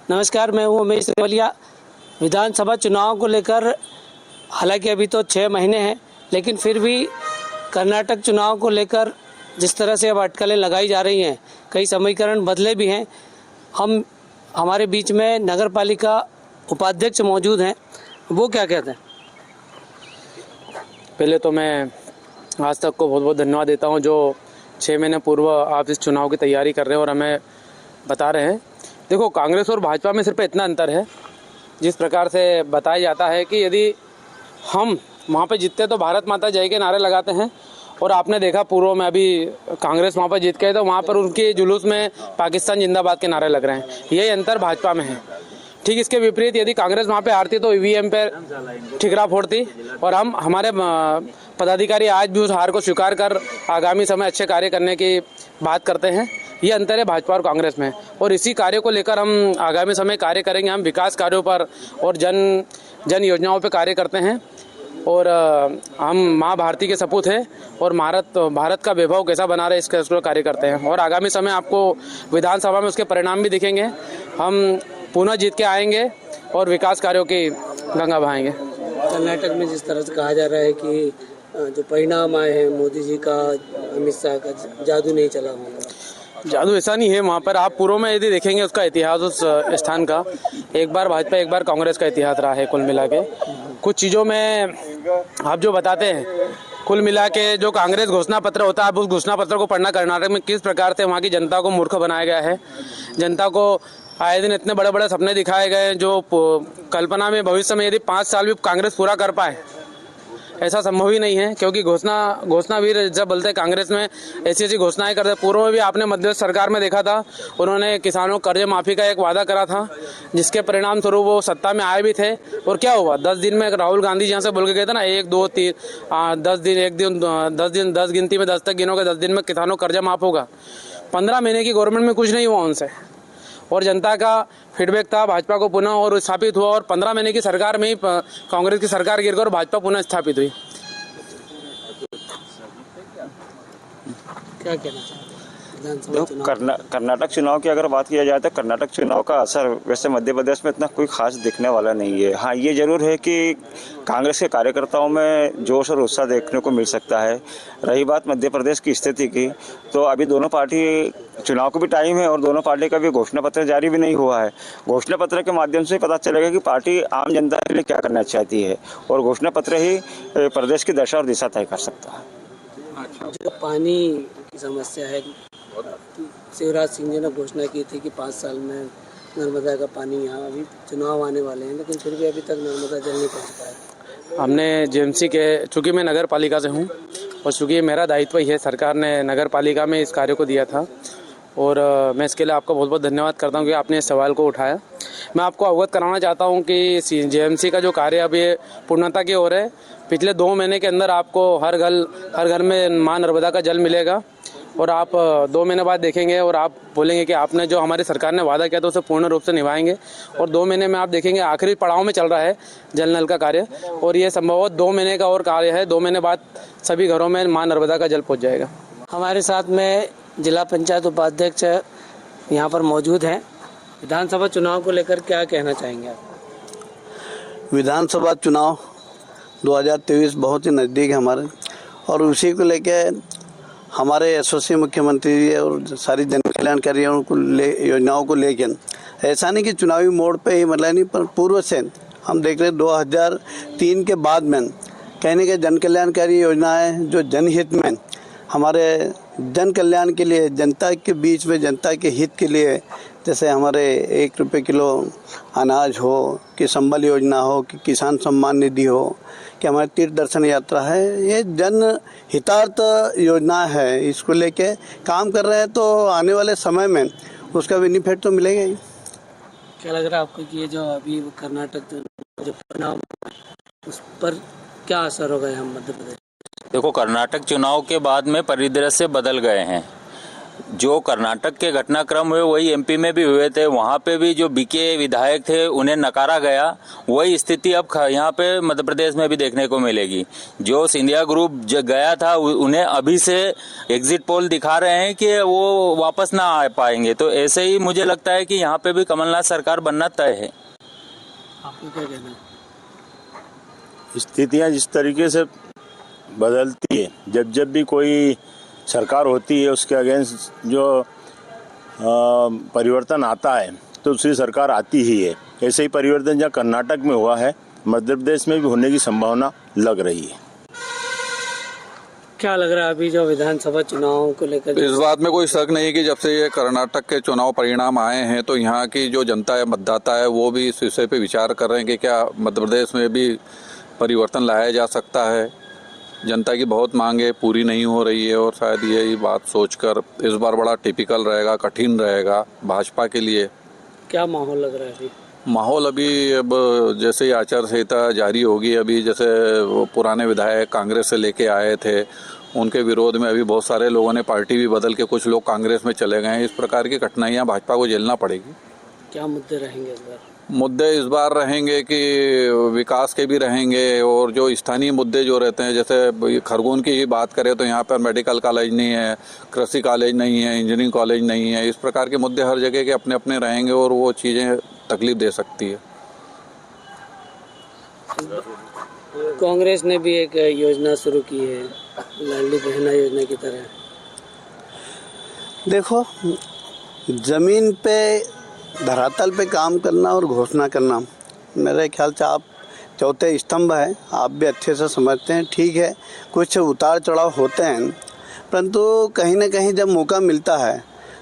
नमस्कार, मैं हूँ उमेश रेवलिया। विधानसभा चुनाव को लेकर हालांकि अभी तो 6 महीने हैं, लेकिन फिर भी कर्नाटक चुनाव को लेकर जिस तरह से अब अटकलें लगाई जा रही हैं, कई समीकरण बदले भी हैं। हमारे बीच में नगर पालिका उपाध्यक्ष मौजूद हैं, वो क्या कहते हैं? पहले तो मैं आज तक को बहुत बहुत धन्यवाद देता हूं जो 6 महीने पूर्व आप इस चुनाव की तैयारी कर रहे हैं और हमें बता रहे हैं। देखो, कांग्रेस और भाजपा में सिर्फ इतना अंतर है, जिस प्रकार से बताया जाता है कि यदि हम वहाँ पे जीतते तो भारत माता जय के नारे लगाते हैं, और आपने देखा पूर्व में अभी कांग्रेस वहाँ पर जीत गए तो वहाँ पर उनके जुलूस में पाकिस्तान जिंदाबाद के नारे लग रहे हैं। यही अंतर भाजपा में है। ठीक इसके विपरीत यदि कांग्रेस वहाँ पे हारती तो ईवीएम पे ठिकरा फोड़ती, और हमारे पदाधिकारी आज भी उस हार को स्वीकार कर आगामी समय अच्छे कार्य करने की बात करते हैं। ये अंतर है भाजपा और कांग्रेस में, और इसी कार्य को लेकर हम आगामी समय कार्य करेंगे। हम विकास कार्यों पर और जन योजनाओं पर कार्य करते हैं, और हम माँ भारती के सपूत हैं और भारत का वैभव कैसा बना रहे इसके पर कार्य करते हैं। और आगामी समय आपको विधानसभा में उसके परिणाम भी दिखेंगे। हम पुनः जीत के आएंगे और विकास कार्यों की गंगा बहाएंगे। कर्नाटक में जिस तरह से कहा जा रहा है कि जो परिणाम आए हैं मोदी जी का, अमित शाह का, जादू नहीं चला होगा। जादू ऐसा नहीं है। वहाँ पर आप पूर्व में यदि देखेंगे उसका इतिहास उस स्थान का, एक बार भाजपा एक बार कांग्रेस का इतिहास रहा है। कुल मिला के कुछ चीज़ों में आप जो बताते हैं, कुल मिला के जो कांग्रेस घोषणा पत्र होता है, आप उस घोषणा पत्र को पढ़ना, कर्नाटक में किस प्रकार से वहाँ की जनता को मूर्ख बनाया गया है। जनता को आए दिन इतने बड़े बड़े सपने दिखाए गए जो कल्पना में भविष्य में यदि 5 साल भी कांग्रेस पूरा कर पाए, ऐसा संभव ही नहीं है। क्योंकि घोषणावीर जब बोलते हैं कांग्रेस में ऐसी ऐसी घोषणाएं करते। पूर्व में भी आपने मध्य सरकार में देखा था, उन्होंने किसानों को कर्ज माफी का एक वादा करा था, जिसके परिणाम स्वरूप वो सत्ता में आए भी थे। और क्या हुआ, 10 दिन में राहुल गांधी जहाँ से बोल के गए थे ना, 1 2 3 10 गिनती में 10 तक गिनोगे, 10 दिन में किसानों कर्जा माफ होगा। 15 महीने की गवर्नमेंट में कुछ नहीं हुआ उनसे, और जनता का फीडबैक था भाजपा को पुनः और स्थापित हुआ। और 15 महीने की सरकार में ही कांग्रेस की सरकार गिर गई और भाजपा पुनः स्थापित हुई। क्या कहना चाहते हैं? कर्नाटक चुनाव की अगर बात किया जाए तो कर्नाटक चुनाव का असर वैसे मध्य प्रदेश में इतना कोई खास दिखने वाला नहीं है। हाँ, ये जरूर है कि कांग्रेस के कार्यकर्ताओं में जोश और उत्साह देखने को मिल सकता है। रही बात मध्य प्रदेश की स्थिति की, तो अभी दोनों पार्टी चुनाव को भी टाइम है और दोनों पार्टी का भी घोषणा पत्र जारी भी नहीं हुआ है। घोषणा पत्र के माध्यम से पता चलेगा कि पार्टी आम जनता के लिए क्या करना चाहती है, और घोषणा पत्र ही प्रदेश की दशा और दिशा तय कर सकता है। जो पानी की समस्या है, शिवराज सिंह जी ने घोषणा की थी कि 5 साल में नर्मदा का पानी, यहाँ अभी चुनाव आने वाले हैं लेकिन फिर भी अभी तक नर्मदा जल नहीं पहुँच पाया। हमने जेएमसी के, चूँकि मैं नगर पालिका से हूँ और चूँकि मेरा दायित्व ही है, सरकार ने नगर पालिका में इस कार्य को दिया था, और मैं इसके लिए आपका बहुत बहुत धन्यवाद करता हूँ कि आपने इस सवाल को उठाया। मैं आपको अवगत कराना चाहता हूँ कि जेएमसी का जो कार्य अब ये पूर्णता की ओर है। पिछले 2 महीने के अंदर आपको हर घर में माँ नर्मदा का जल मिलेगा, और आप 2 महीने बाद देखेंगे और आप बोलेंगे कि आपने जो हमारी सरकार ने वादा किया था उसे पूर्ण रूप से निभाएंगे। और 2 महीने में आप देखेंगे आखिरी पड़ाव में चल रहा है जल नल का कार्य, और ये संभवतः 2 महीने का और कार्य है। 2 महीने बाद सभी घरों में माँ नर्मदा का जल पहुँच जाएगा। हमारे साथ में जिला पंचायत उपाध्यक्ष यहाँ पर मौजूद हैं। विधानसभा चुनाव को लेकर क्या कहना चाहेंगे आप? विधानसभा चुनाव 2023 बहुत ही नज़दीक है हमारे, और उसी को लेके हमारे यशस्वी मुख्यमंत्री जी और सारी जन कल्याणकारी योजनाओं को लेकर ऐसा नहीं कि चुनावी मोड़ पे ही मतलब नहीं, पर पूर्व से हम देख रहे 2003 के बाद में कहने के जन कल्याणकारी योजनाएं जो जनहित में हमारे जन कल्याण के लिए, जनता के बीच में जनता के हित के लिए, जैसे हमारे 1 रुपये किलो अनाज हो, कि संबल योजना हो, कि किसान सम्मान निधि हो, कि हमारी तीर्थ दर्शन यात्रा है, ये जन हितार्थ योजना है। इसको लेके काम कर रहे हैं, तो आने वाले समय में उसका बेनिफिट तो मिलेगा ही। क्या लग रहा है आपको कि ये जो अभी कर्नाटक जो परिणाम, उस पर क्या असर होगा हम मध्य प्रदेश? देखो, कर्नाटक चुनाव के बाद में परिदृश्य बदल गए हैं। जो कर्नाटक के घटनाक्रम हुए वही एमपी में भी हुए थे। वहाँ पे भी जो बीके विधायक थे उन्हें नकारा गया। वही स्थिति अब यहाँ पे मध्य प्रदेश में भी देखने को मिलेगी। जो सिंधिया ग्रुप जो गया था उन्हें अभी से एग्जिट पोल दिखा रहे हैं कि वो वापस ना आ पाएंगे। तो ऐसे ही मुझे लगता है कि यहाँ पे भी कमलनाथ सरकार बनना तय है। आपको क्या कहना है? स्थितियाँ जिस तरीके से बदलती है, जब भी कोई सरकार होती है उसके अगेंस्ट जो परिवर्तन आता है तो दूसरी सरकार आती ही है। ऐसे ही परिवर्तन जहाँ कर्नाटक में हुआ है, मध्य प्रदेश में भी होने की संभावना लग रही है। क्या लग रहा है अभी जो विधानसभा चुनाव को लेकर? इस बात में कोई शक नहीं कि जब से ये कर्नाटक के चुनाव परिणाम आए हैं तो यहाँ की जो जनता है, मतदाता है, वो भी इस विषय पे विचार कर रहे हैं कि क्या मध्य प्रदेश में भी परिवर्तन लाया जा सकता है। जनता की बहुत मांगे पूरी नहीं हो रही है और शायद यही बात सोचकर इस बार बड़ा टिपिकल रहेगा, कठिन रहेगा भाजपा के लिए। क्या माहौल लग रहा है अभी? माहौल अभी अब जैसे ही आचार संहिता जारी होगी, अभी जैसे वो पुराने विधायक कांग्रेस से लेके आए थे उनके विरोध में अभी बहुत सारे लोगों ने पार्टी भी बदल के कुछ लोग कांग्रेस में चले गए हैं। इस प्रकार की कठिनाइयां भाजपा को झेलना पड़ेगी। क्या मुद्दे रहेंगे इस बार? मुद्दे इस बार रहेंगे कि विकास के भी रहेंगे और जो स्थानीय मुद्दे जो रहते हैं, जैसे खरगोन की ही बात करें तो यहाँ पर मेडिकल कॉलेज नहीं है, कृषि कॉलेज नहीं है, इंजीनियरिंग कॉलेज नहीं है। इस प्रकार के मुद्दे हर जगह के अपने अपने रहेंगे और वो चीज़ें तकलीफ दे सकती है। कांग्रेस ने भी एक योजना शुरू की है, लाडली बहना योजना की तरह। देखो, जमीन पे धरातल पे काम करना और घोषणा करना, मेरे ख्याल से आप चौथे स्तंभ है, आप भी अच्छे से समझते हैं। ठीक है, कुछ उतार चढ़ाव होते हैं, परंतु कहीं ना कहीं जब मौका मिलता है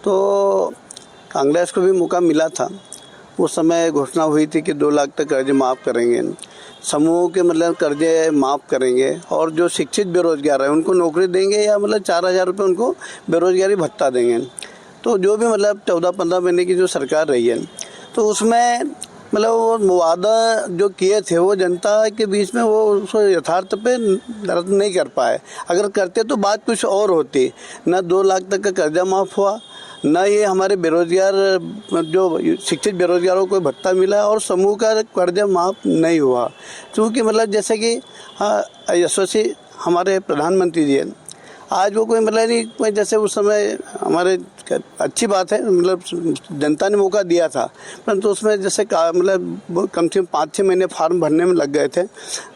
तो कांग्रेस को भी मौका मिला था। उस समय घोषणा हुई थी कि 2 लाख तक कर्जे माफ़ करेंगे, समूह के मतलब कर्जे माफ़ करेंगे और जो शिक्षित बेरोजगार है उनको नौकरी देंगे या मतलब 4,000 रुपये उनको बेरोजगारी भत्ता देंगे। तो जो भी मतलब 14-15 महीने की जो सरकार रही है तो उसमें मतलब वो वादा जो किए थे वो जनता के बीच में वो उसको यथार्थ पे दर्ज नहीं कर पाए। अगर करते तो बात कुछ और होती। न 2 लाख तक का कर्जा माफ़ हुआ, न ये हमारे बेरोजगार जो शिक्षित बेरोजगारों को भत्ता मिला और समूह का कर्जा माफ़ नहीं हुआ। क्योंकि मतलब जैसे कि यशस्वी हमारे प्रधानमंत्री जी हैं, आज वो कोई मतलब नहीं, कोई जैसे उस समय हमारे अच्छी बात है, मतलब जनता ने मौका दिया था, परंतु उसमें जैसे मतलब कम से कम 5-6 महीने फार्म भरने में लग गए थे,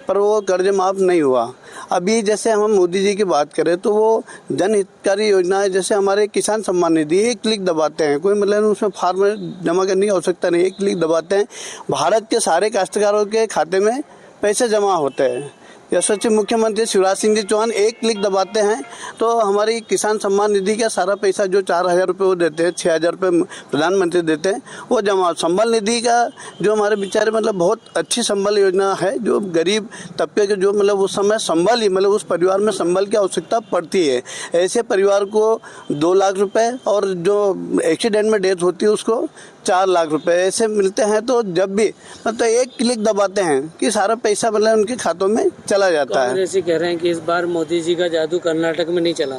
पर वो कर्ज माफ़ नहीं हुआ। अभी जैसे हम मोदी जी की बात करें तो वो जन हितकारी योजना है, जैसे हमारे किसान सम्मान निधि, एक क्लिक दबाते हैं, कोई मतलब उसमें फार्म जमा करने की आवश्यकता नहीं, एक क्लिक दबाते हैं, भारत के सारे काश्तकारों के खाते में पैसे जमा होते हैं। यशस्वी मुख्यमंत्री शिवराज सिंह जी चौहान एक क्लिक दबाते हैं तो हमारी किसान सम्मान निधि का सारा पैसा जो 4,000 रुपये वो देते हैं, 6,000 रुपये प्रधानमंत्री देते हैं, वो जमा। संबल निधि का जो हमारे बेचारे मतलब बहुत अच्छी संबल योजना है, जो गरीब तबके के जो मतलब उस समय संबल ही मतलब उस परिवार में संबल की आवश्यकता पड़ती है, ऐसे परिवार को 2 लाख रुपये और जो एक्सीडेंट में डेथ होती है उसको 4 लाख रुपए ऐसे मिलते हैं। तो जब भी मतलब एक क्लिक दबाते हैं कि सारा पैसा मतलब उनके खातों में चला जाता है। कांग्रेस कह रहे हैं कि इस बार मोदी जी का जादू कर्नाटक में नहीं चला।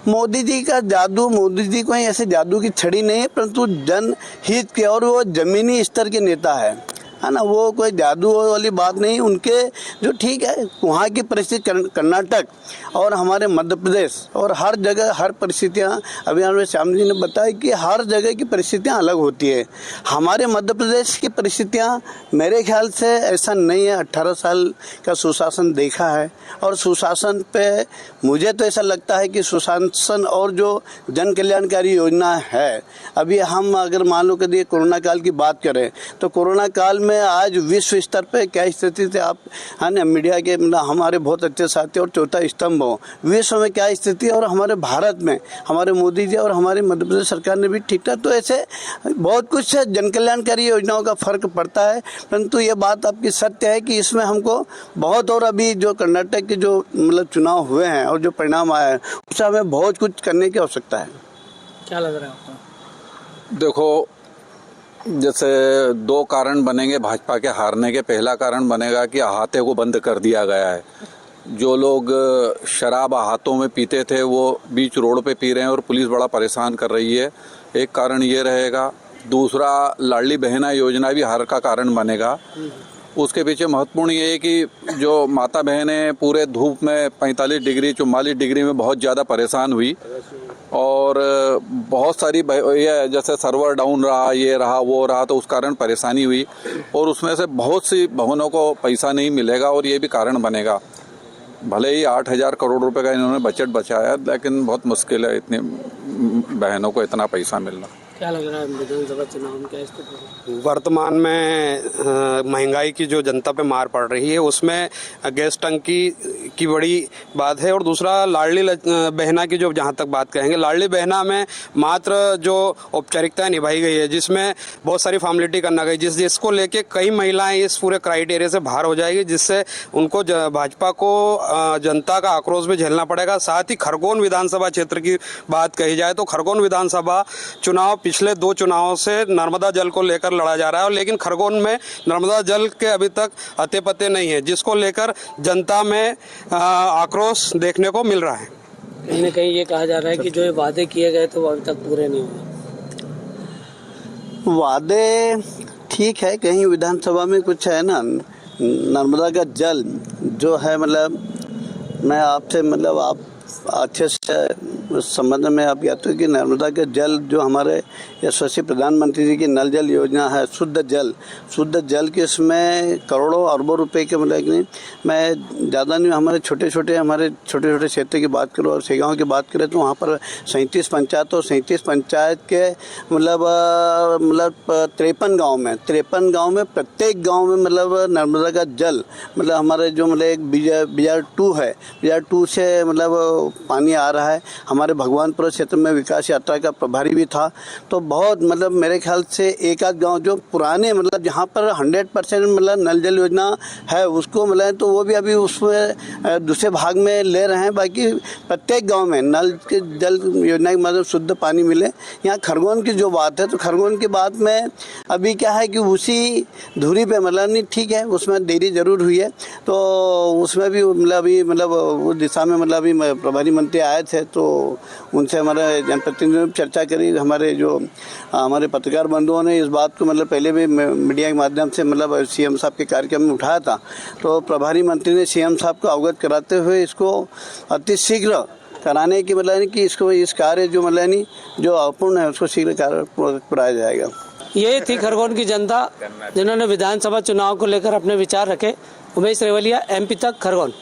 मोदी जी का जादू, मोदी जी कोई ऐसे जादू की छड़ी नहीं है, परंतु जनहित के और वो जमीनी स्तर के नेता है ना, वो कोई जादू वाली बात नहीं। उनके जो ठीक है वहाँ की परिस्थिति कर्नाटक और हमारे मध्य प्रदेश और हर जगह हर परिस्थितियाँ, अभी हमें श्याम जी ने बताया कि हर जगह की परिस्थितियाँ अलग होती है। हमारे मध्य प्रदेश की परिस्थितियाँ मेरे ख्याल से ऐसा नहीं है। 18 साल का सुशासन देखा है और सुशासन पे मुझे तो ऐसा लगता है कि सुशासन और जो जन कल्याणकारी योजना है, अभी हम अगर मान लो कि कोरोना काल की बात करें तो कोरोना काल में आज विश्व स्तर पे क्या स्थिति थी, आप है ना मीडिया के मतलब हमारे बहुत अच्छे साथी और चौथा स्तंभ हो, विश्व में क्या स्थिति है और हमारे भारत में हमारे मोदी जी और हमारी मध्य प्रदेश सरकार ने भी ठीक ठाक। तो ऐसे बहुत कुछ जन कल्याणकारी योजनाओं का फर्क पड़ता है, परंतु ये बात आपकी सत्य है कि इसमें हमको बहुत, और अभी जो कर्नाटक के जो मतलब चुनाव हुए हैं और जो परिणाम आया है उससे हमें बहुत कुछ करने की आवश्यकता है। क्या लग रहा है आपको? देखो, जैसे 2 कारण बनेंगे भाजपा के हारने के। पहला कारण बनेगा कि अहाते को बंद कर दिया गया है, जो लोग शराब हाथों में पीते थे वो बीच रोड पे पी रहे हैं और पुलिस बड़ा परेशान कर रही है। एक कारण ये रहेगा। दूसरा, लाडली बहना योजना भी हार का कारण बनेगा। उसके पीछे महत्वपूर्ण ये है कि जो माता बहनें पूरे धूप में 45 डिग्री 44 डिग्री में बहुत ज़्यादा परेशान हुई और बहुत सारी ये जैसे सर्वर डाउन रहा, ये रहा वो रहा, तो उस कारण परेशानी हुई और उसमें से बहुत सी बहनों को पैसा नहीं मिलेगा और ये भी कारण बनेगा। भले ही 8,000 करोड़ रुपए का इन्होंने बजट बचाया, लेकिन बहुत मुश्किल है इतनी बहनों को इतना पैसा मिलना। क्या लग रहा है विधानसभा चुनाव में क्या स्थिति? वर्तमान में महंगाई की जो जनता पे मार पड़ रही है उसमें गैस टंकी की बड़ी बात है और दूसरा लाडली बहना की जो जहां तक बात कहेंगे, लाडली बहना में मात्र जो औपचारिकताएं निभाई गई है जिसमें बहुत सारी फॉर्मेलिटी करना गई, जिसको लेके कई महिलाएं इस पूरे क्राइटेरिया से बाहर हो जाएगी, जिससे उनको भाजपा को जनता का आक्रोश भी झेलना पड़ेगा। साथ ही खरगोन विधानसभा क्षेत्र की बात कही जाए तो खरगोन विधानसभा चुनाव पिछले 2 चुनावों से नर्मदा जल को लेकर लड़ा जा रहा है, लेकिन खरगोन में नर्मदा जल के अभी तक अते पते नहीं है, जिसको लेकर जनता में आक्रोश देखने को मिल रहा है। कहीं न कहीं ये कहा जा रहा है कि जो ये वादे किए गए थे वो अभी तक पूरे नहीं हुए। वादे ठीक है, कहीं विधानसभा में कुछ है ना, नर्मदा का जल जो है, मतलब मैं आपसे मतलब आप अच्छे से उस संबंध में आप कहते हो कि नर्मदा के जल जो हमारे यशस्वी प्रधानमंत्री जी की नल जल योजना है, शुद्ध जल के इसमें करोड़ों अरबों रुपए के मतलब नहीं, मैं ज़्यादा नहीं, हमारे छोटे छोटे क्षेत्र की बात करूँ और सेगांव की बात करें तो वहाँ पर 37 पंचायत और 37 पंचायत के मतलब 53 गाँव में प्रत्येक गाँव में मतलब नर्मदा का जल मतलब हमारे जो मतलब एक BR 2 है, BR 2 से मतलब पानी आ रहा है। हमारे भगवानपुर क्षेत्र में विकास यात्रा का प्रभारी भी था, तो बहुत मतलब मेरे ख्याल से एक आध गांव जो पुराने मतलब जहां पर 100% मतलब नल जल योजना है उसको मतलब तो वो भी अभी उसमें दूसरे भाग में ले रहे हैं। बाकी प्रत्येक गांव में नल के जल योजना की मतलब शुद्ध पानी मिले। यहाँ खरगोन की जो बात है तो खरगोन की बात में अभी क्या है कि उसी धुरी पे मतलब नहीं ठीक है, उसमें देरी जरूर हुई है, तो उसमें भी मतलब अभी मतलब उस दिशा में मतलब अभी प्रभारी मंत्री आए थे तो उनसे हमारे जनप्रतिनिधियों ने चर्चा करी। हमारे पत्रकार बंधुओं ने इस बात को मतलब पहले भी मीडिया के माध्यम से मतलब CM साहब के कार्यक्रम में उठाया था, तो प्रभारी मंत्री ने CM साहब को अवगत कराते हुए इसको अतिशीघ्र कराने की मतलब कि इसको इस कार्य जो मतलब नहीं जो अपूर्ण है उसको शीघ्र कार्य कराया जाएगा। ये थी खरगोन की जनता जिन्होंने विधानसभा चुनाव को लेकर अपने विचार रखे। उमेश रेवलिया, MP तक, खरगोन।